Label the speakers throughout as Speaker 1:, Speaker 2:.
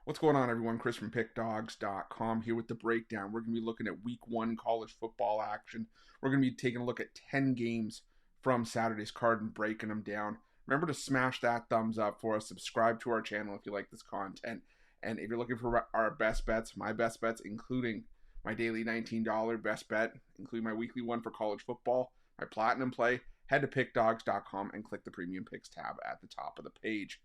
Speaker 1: What's going on, everyone? Chris from Pickdawgz.com here with the breakdown. We're going to be looking at week one college football action. We're going to be taking a look at 10 games from Saturday's card and breaking them down. Remember to smash that thumbs up for us. Subscribe to our channel if you like this content. And if you're looking for our best bets, my best bets, including my daily $19 best bet, including my weekly one for college football, my platinum play, head to Pickdawgz.com and click the Premium Picks tab at the top of the page.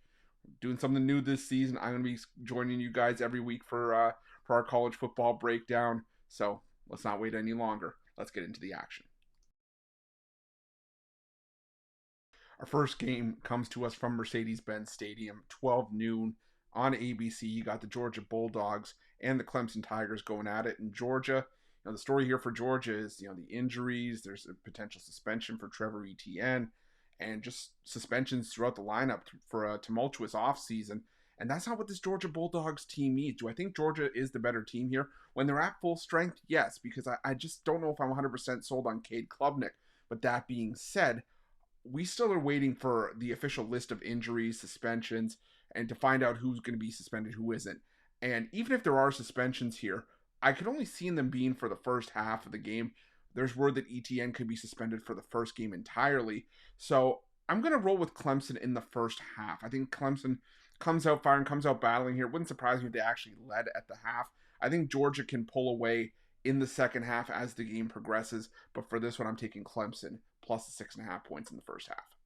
Speaker 1: Doing something new this season. I'm going to be joining you guys every week for our college football breakdown. So let's not wait any longer. Let's get into the action. Our first game comes to us from Mercedes-Benz Stadium, 12 noon on ABC. You got the Georgia Bulldogs and the Clemson Tigers going at it. In Georgia, the story here for Georgia is, the injuries. There's a potential suspension for Trevor Etienne and just suspensions throughout the lineup for a tumultuous offseason. And that's not what this Georgia Bulldogs team needs. Do I think Georgia is the better team here? When they're at full strength, yes, because I just don't know if I'm 100% sold on Cade Klubnik. But that being said, we still are waiting for the official list of injuries, suspensions, and to find out who's going to be suspended, who isn't. And even if there are suspensions here, I could only see them being for the first half of the game. There's word that ETN could be suspended for the first game entirely. So I'm going to roll with Clemson in the first half. I think Clemson comes out firing, comes out battling here. It wouldn't surprise me if they actually led at the half. I think Georgia can pull away in the second half as the game progresses. But for this one, I'm taking Clemson plus the 6.5 points in the first half.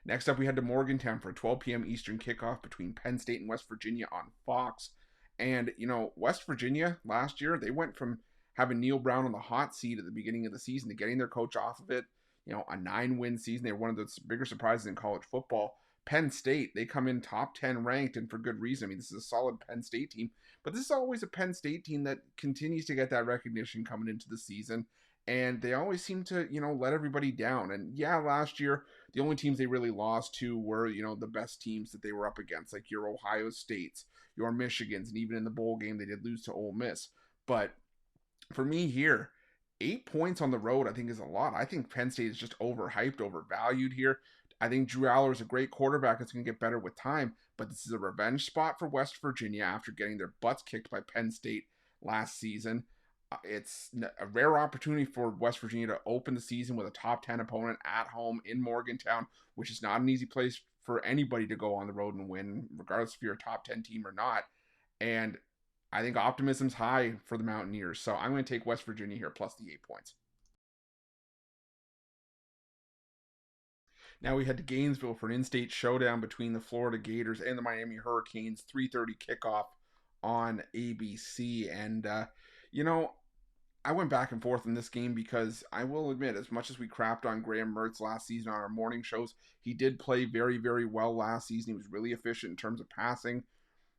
Speaker 1: Next up, we head to Morgantown for a 12 p.m. Eastern kickoff between Penn State and West Virginia on Fox. And, West Virginia last year, they went from having Neil Brown on the hot seat at the beginning of the season to getting their coach off of it. A 9-win season. They were one of the bigger surprises in college football. Penn State, they come in top 10 ranked, and for good reason. I mean, this is a solid Penn State team, but this is always a Penn State team that continues to get that recognition coming into the season. And they always seem to, let everybody down. And yeah, last year, the only teams they really lost to were, the best teams that they were up against, like your Ohio States, your Michigans, and even in the bowl game, they did lose to Ole Miss. But for me here, 8 points on the road, I think, is a lot. I think Penn State is just overhyped, overvalued here. I think Drew Aller is a great quarterback. It's going to get better with time, but this is a revenge spot for West Virginia after getting their butts kicked by Penn State last season. It's a rare opportunity for West Virginia to open the season with a top 10 opponent at home in Morgantown, which is not an easy place for anybody to go on the road and win, regardless if you're a top 10 team or not. And I think optimism's high for the Mountaineers. So I'm going to take West Virginia here plus the 8 points. Now we head to Gainesville for an in-state showdown between the Florida Gators and the Miami Hurricanes. 3:30 kickoff on ABC. And, I went back and forth in this game because I will admit, as much as we crapped on Graham Mertz last season on our morning shows, he did play very, very well last season. He was really efficient in terms of passing.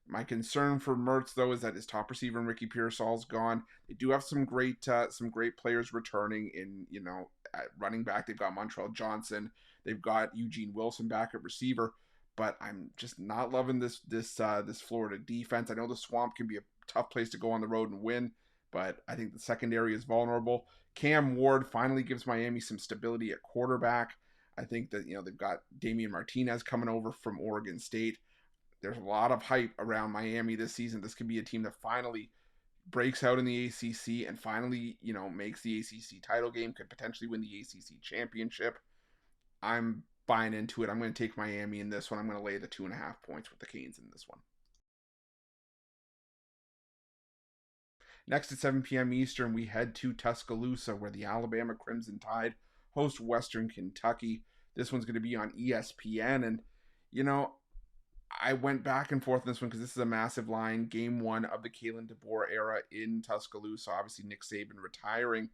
Speaker 1: My concern for Mertz, though, is that his top receiver, Ricky Pearsall's gone. They do have some great players returning in, at running back. They've got Montrell Johnson. They've got Eugene Wilson back at receiver. But I'm just not loving this Florida defense. I know the Swamp can be a tough place to go on the road and win, but I think the secondary is vulnerable. Cam Ward finally gives Miami some stability at quarterback. I think that, they've got Damian Martinez coming over from Oregon State. There's a lot of hype around Miami this season. This could be a team that finally breaks out in the ACC and finally, makes the ACC title game, could potentially win the ACC championship. I'm buying into it. I'm going to take Miami in this one. I'm going to lay the 2.5 points with the Canes in this one. Next at 7 p.m. Eastern, we head to Tuscaloosa, where the Alabama Crimson Tide host Western Kentucky. This one's going to be on ESPN. And, I went back and forth in this one because this is a massive line. Game one of the Kalen DeBoer era in Tuscaloosa. Obviously, Nick Saban retiring.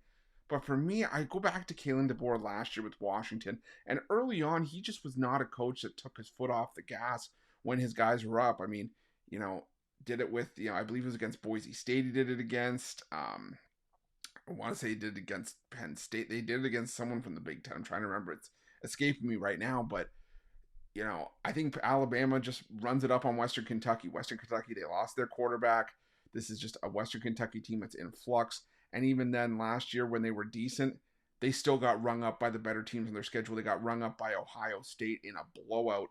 Speaker 1: But for me, I go back to Kalen DeBoer last year with Washington. And early on, he just was not a coach that took his foot off the gas when his guys were up. I mean, did it with, I believe it was against Boise State he did it against. I want to say he did it against Penn State. They did it against someone from the Big Ten. I'm trying to remember. It's escaping me right now. But, I think Alabama just runs it up on Western Kentucky. Western Kentucky, they lost their quarterback. This is just a Western Kentucky team that's in flux. And even then, last year when they were decent, they still got rung up by the better teams on their schedule. They got rung up by Ohio State in a blowout.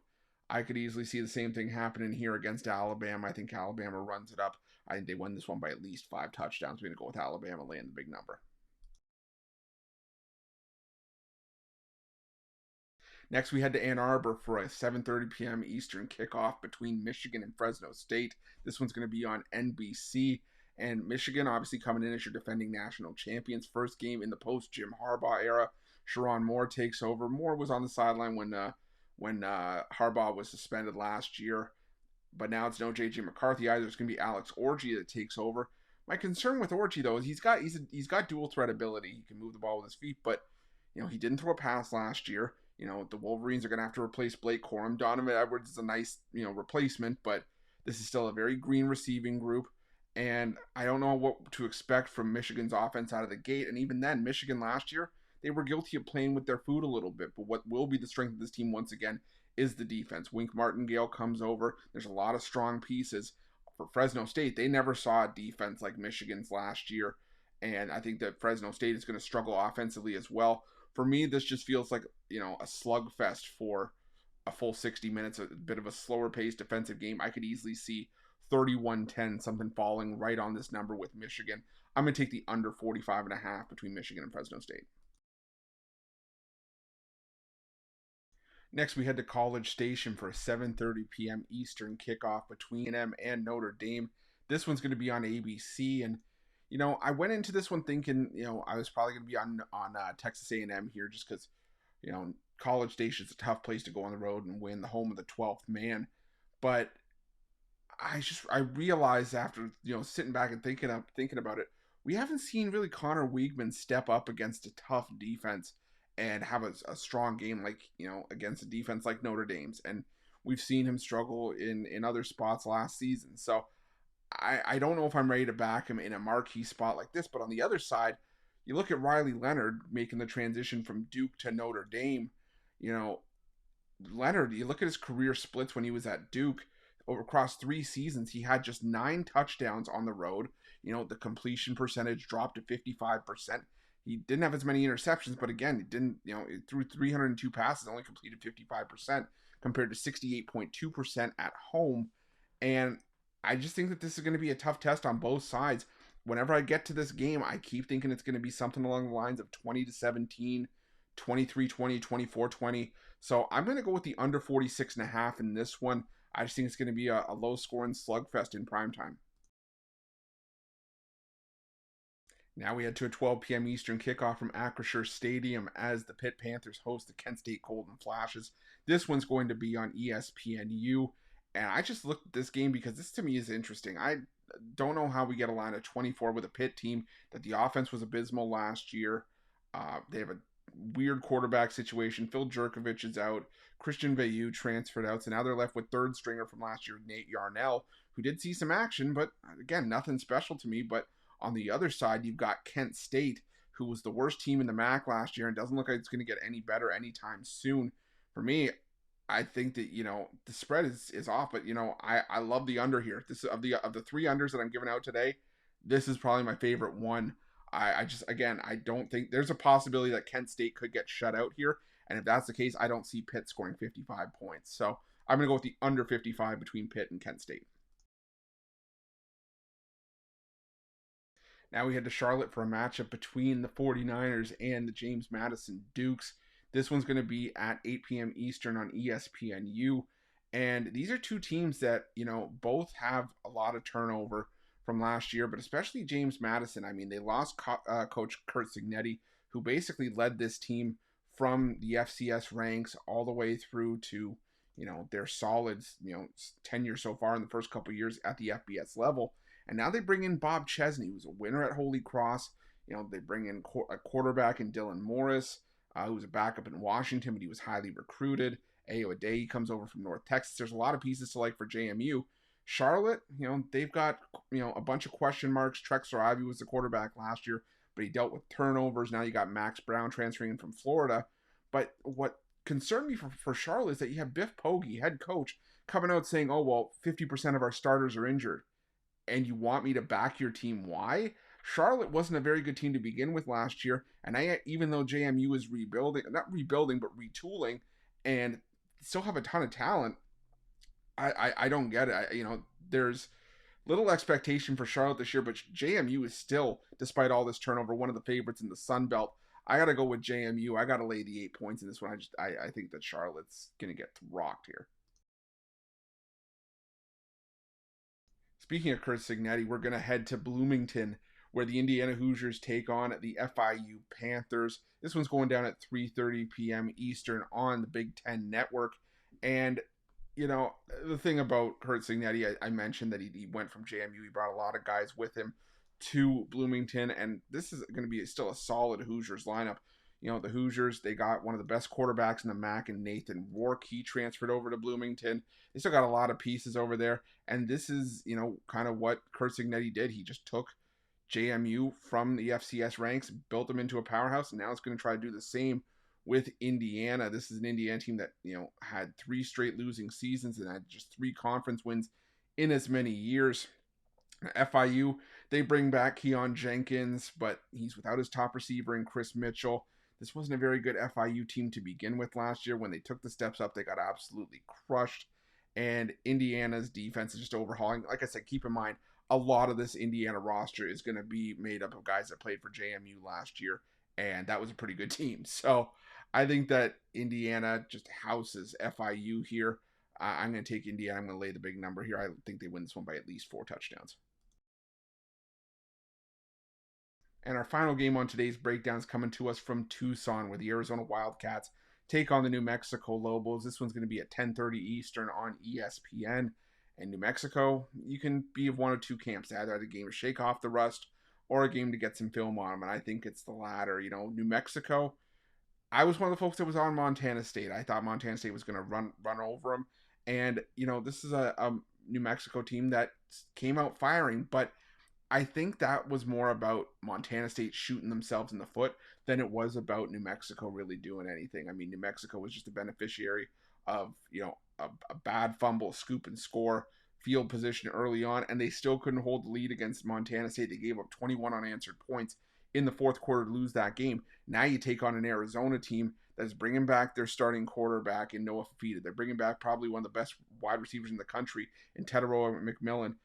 Speaker 1: I could easily see the same thing happening here against Alabama. I think Alabama runs it up. I think they win this one by at least 5 touchdowns. We're going to go with Alabama laying the big number. Next, we head to Ann Arbor for a 7:30 p.m. Eastern kickoff between Michigan and Fresno State. This one's going to be on NBC. And Michigan, obviously coming in as your defending national champions. First game in the post-Jim Harbaugh era. Sherrone Moore takes over. Moore was on the sideline when Harbaugh was suspended last year. But now it's no J.J. McCarthy either. It's going to be Alex Orji that takes over. My concern with Orji, though, is he's got dual threat ability. He can move the ball with his feet, but he didn't throw a pass last year. The Wolverines are going to have to replace Blake Corum. Donovan Edwards is a nice, replacement, but this is still a very green receiving group. And I don't know what to expect from Michigan's offense out of the gate. And even then, Michigan last year, they were guilty of playing with their food a little bit. But what will be the strength of this team once again is the defense. Wink Martingale comes over. There's a lot of strong pieces. For Fresno State, they never saw a defense like Michigan's last year. And I think that Fresno State is going to struggle offensively as well. For me, this just feels like, a slugfest for a full 60 minutes, a bit of a slower paced defensive game. I could easily see 31-10, something falling right on this number with Michigan. I'm going to take the under 45.5 between Michigan and Fresno State. Next, we head to College Station for a 7:30 p.m. Eastern kickoff between M and Notre Dame. This one's going to be on ABC, and I went into this one thinking, I was probably going to be on Texas A&M here just because, College Station is a tough place to go on the road and win, the home of the 12th man. But I realized after, sitting back and thinking about it, we haven't seen really Connor Weigman step up against a tough defense and have a strong game like, against a defense like Notre Dame's. And we've seen him struggle in other spots last season. So I don't know if I'm ready to back him in a marquee spot like this, but on the other side, you look at Riley Leonard making the transition from Duke to Notre Dame. Leonard, you look at his career splits when he was at Duke, across 3 seasons, he had just 9 touchdowns on the road. The completion percentage dropped to 55%. He didn't have as many interceptions, but again, it didn't, it threw 302 passes, only completed 55% compared to 68.2% at home. And I just think that this is going to be a tough test on both sides. Whenever I get to this game, I keep thinking it's going to be something along the lines of 20-17, 23-20, 24-20. So I'm going to go with the under 46.5 in this one. I just think it's going to be a low-scoring slugfest in primetime. Now we head to a 12 p.m. Eastern kickoff from Acrisure Stadium as the Pitt Panthers host the Kent State Golden Flashes. This one's going to be on ESPNU. And I just looked at this game because this to me is interesting. I don't know how we get a line of 24 with a Pitt team that the offense was abysmal last year. They have a weird quarterback situation. Phil Jerkovich is out. Christian Veilleux transferred out. So now they're left with third stringer from last year, Nate Yarnell, who did see some action, but again, nothing special to me. But on the other side, you've got Kent State, who was the worst team in the MAC last year and doesn't look like it's going to get any better anytime soon. For me, I think that, the spread is off, but, I love the under here. This of the 3 unders that I'm giving out today, this is probably my favorite one. I don't think there's a possibility that Kent State could get shut out here. And if that's the case, I don't see Pitt scoring 55 points. So I'm going to go with the under 55 between Pitt and Kent State. Now we head to Charlotte for a matchup between the 49ers and the James Madison Dukes. This one's going to be at 8 p.m. Eastern on ESPNU. And these are two teams that, both have a lot of turnover from last year, but especially James Madison. I mean, they lost Coach Curt Cignetti, who basically led this team from the FCS ranks all the way through to, their solid, tenure so far in the first couple of years at the FBS level. And now they bring in Bob Chesney, who's a winner at Holy Cross. They bring in a quarterback in Dylan Morris, who was a backup in Washington, but he was highly recruited. Ayo Adeyi comes over from North Texas. There's a lot of pieces to like for JMU. Charlotte, they've got, a bunch of question marks. Trexler Ivy was the quarterback last year, but he dealt with turnovers. Now you got Max Brown transferring in from Florida. But what concerned me for Charlotte is that you have Biff Poggi, head coach, coming out saying, 50% of our starters are injured. And you want me to back your team? Why? Charlotte wasn't a very good team to begin with last year, and even though JMU is not rebuilding, but retooling, and still have a ton of talent, I don't get it. There's little expectation for Charlotte this year, but JMU is still, despite all this turnover, one of the favorites in the Sun Belt. I got to go with JMU. I got to lay the 8 points in this one. I think that Charlotte's going to get rocked here. Speaking of Kurt Signetti, we're going to head to Bloomington, where the Indiana Hoosiers take on the FIU Panthers. This one's going down at 3:30 p.m. Eastern on the Big Ten Network. And the thing about Kurt Signetti, I mentioned that he went from JMU. He brought a lot of guys with him to Bloomington, and this is going to be still a solid Hoosiers lineup. The Hoosiers, they got one of the best quarterbacks in the MAC, and Nathan Rourke. He transferred over to Bloomington. They still got a lot of pieces over there, and this is, kind of what Kurt Signetti did. He just took JMU from the FCS ranks, built them into a powerhouse, and now it's going to try to do the same with Indiana. This is an Indiana team that, had 3 straight losing seasons and had just 3 conference wins in as many years. FIU, they bring back Keon Jenkins, but he's without his top receiver in Chris Mitchell. This wasn't a very good FIU team to begin with last year. When they took the steps up, they got absolutely crushed. And Indiana's defense is just overhauling. Like I said, keep in mind, a lot of this Indiana roster is going to be made up of guys that played for JMU last year, and that was a pretty good team. So I think that Indiana just houses FIU here. I'm going to take Indiana. I'm going to lay the big number here. I think they win this one by at least 4 touchdowns. And our final game on today's breakdown is coming to us from Tucson, where the Arizona Wildcats take on the New Mexico Lobos. This one's going to be at 10:30 Eastern on ESPN. And New Mexico, you can be of one of two camps. Either a game to shake off the rust or a game to get some film on them. And I think it's the latter. New Mexico, I was one of the folks that was on Montana State. I thought Montana State was going to run over them. And, this is a New Mexico team that came out firing, but I think that was more about Montana State shooting themselves in the foot than it was about New Mexico really doing anything. I mean, New Mexico was just a beneficiary of, a bad fumble, scoop and score field position early on, and they still couldn't hold the lead against Montana State. They gave up 21 unanswered points in the fourth quarter to lose that game. Now you take on an Arizona team that is bringing back their starting quarterback in Noah Fafita. They're bringing back probably one of the best wide receivers in the country in Tetaroa McMillan.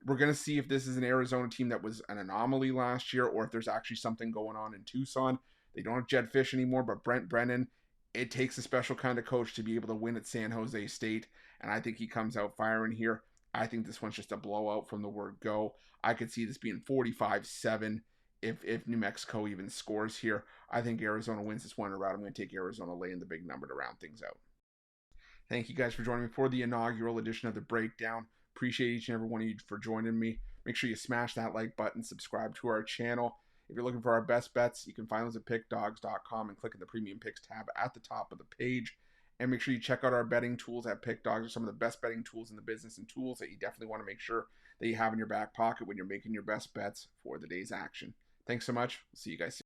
Speaker 1: We're going to see if this is an Arizona team that was an anomaly last year or if there's actually something going on in Tucson. They don't have Jed Fish anymore, but Brent Brennan, it takes a special kind of coach to be able to win at San Jose State, and I think he comes out firing here. I think this one's just a blowout from the word go. I could see this being 45-7 if New Mexico even scores here. I think Arizona wins this one around. I'm going to take Arizona laying the big number to round things out. Thank you guys for joining me for the inaugural edition of The Breakdown. Appreciate each and every one of you for joining me. Make sure you smash that like button, subscribe to our channel. If you're looking for our best bets, you can find those at pickdawgz.com and click on the Premium Picks tab at the top of the page. And make sure you check out our betting tools at Pickdawgz. They're some of the best betting tools in the business and tools that you definitely want to make sure that you have in your back pocket when you're making your best bets for the day's action. Thanks so much. See you guys soon.